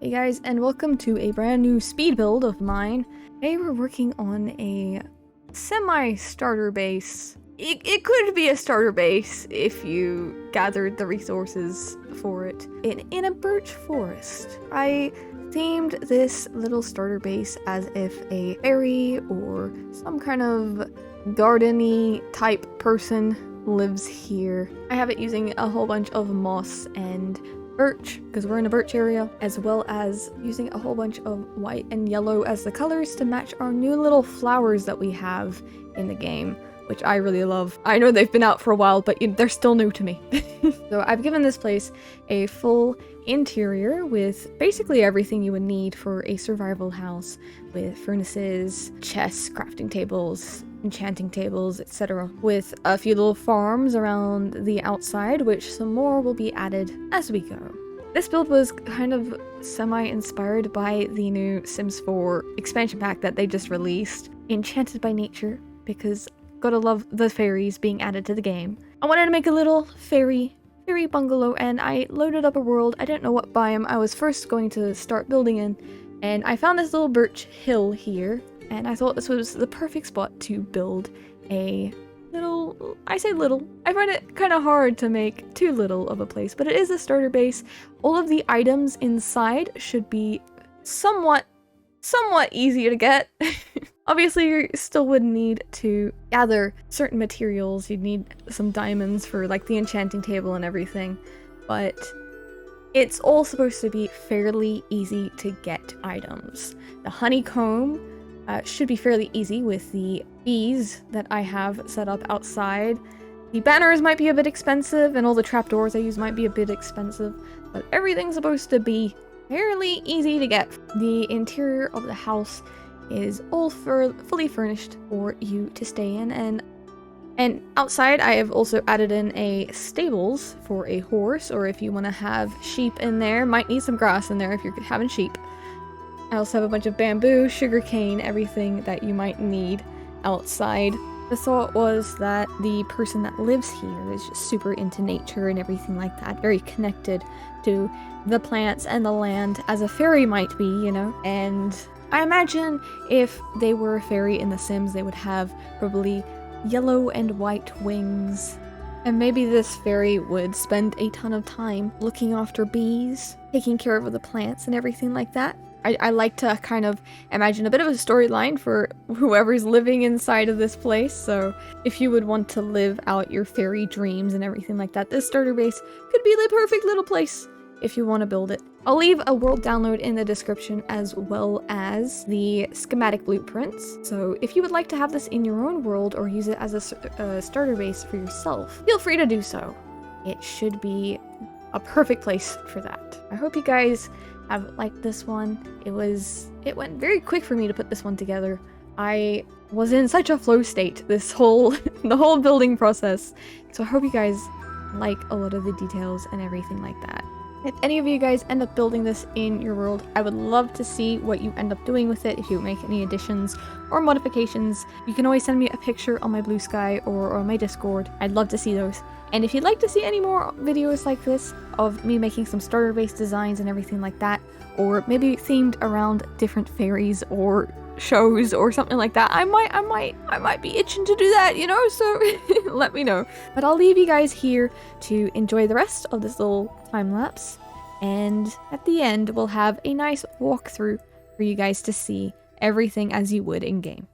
Hey guys, and welcome to a brand new speed build of mine. Today we're working on a semi-starter base. It could be a starter base if you gathered the resources for it. In a birch forest. I themed this little starter base as if a fairy or some kind of garden-y type person lives here. I have it using a whole bunch of moss and birch, because we're in a birch area, as well as using a whole bunch of white and yellow as the colors to match our new little flowers that we have in the game, which I really love. I know they've been out for a while, but they're still new to me. So I've given this place a full interior with basically everything you would need for a survival house, with furnaces, chests, crafting tables, enchanting tables, etc. With a few little farms around the outside, which some more will be added as we go. This build was kind of semi-inspired by the new Sims 4 expansion pack that they just released, Enchanted by Nature, because gotta love the fairies being added to the game. I wanted to make a little fairy bungalow, and I loaded up a world. I didn't know what biome I was first going to start building in, and I found this little birch hill here, and I thought this was the perfect spot to build a little, I say little, I find it kind of hard to make too little of a place, but it is a starter base. All of the items inside should be somewhat easy to get. Obviously, you still would need to gather certain materials. You'd need some diamonds for like the enchanting table and everything, but it's all supposed to be fairly easy to get items. The honeycomb should be fairly easy with the bees that I have set up outside. The banners might be a bit expensive, and all the trapdoors I use might be a bit expensive, but everything's supposed to be fairly easy to get. The interior of the house is all fully furnished for you to stay in, and outside I have also added in a stables for a horse, or if you want to have sheep in there. Might need some grass in there if you're having sheep. I also have a bunch of bamboo, sugarcane, everything that you might need outside. The thought was that the person that lives here is just super into nature and everything like that, very connected to the plants and the land, as a fairy might be, you know, and I imagine if they were a fairy in The Sims, they would have probably yellow and white wings. And maybe this fairy would spend a ton of time looking after bees, taking care of the plants and everything like that. I like to kind of imagine a bit of a storyline for whoever's living inside of this place, so if you would want to live out your fairy dreams and everything like that, this starter base could be the perfect little place if you want to build it. I'll leave a world download in the description, as well as the schematic blueprints, so if you would like to have this in your own world or use it as a starter base for yourself, feel free to do so. It should be a perfect place for that. I hope you guys have liked this one. It went very quick for me to put this one together. I was in such a flow state the whole building process, so I hope you guys like a lot of the details and everything like that. If any of you guys end up building this in your world, I would love to see what you end up doing with it. If you make any additions or modifications, you can always send me a picture on my Blue Sky or on my Discord. I'd love to see those. And if you'd like to see any more videos like this of me making some starter base designs and everything like that, or maybe themed around different fairies or shows or something like that, I might be itching to do that, you know, so let me know. But I'll leave you guys here to enjoy the rest of this little time lapse, and at the end we'll have a nice walkthrough for you guys to see everything as you would in game.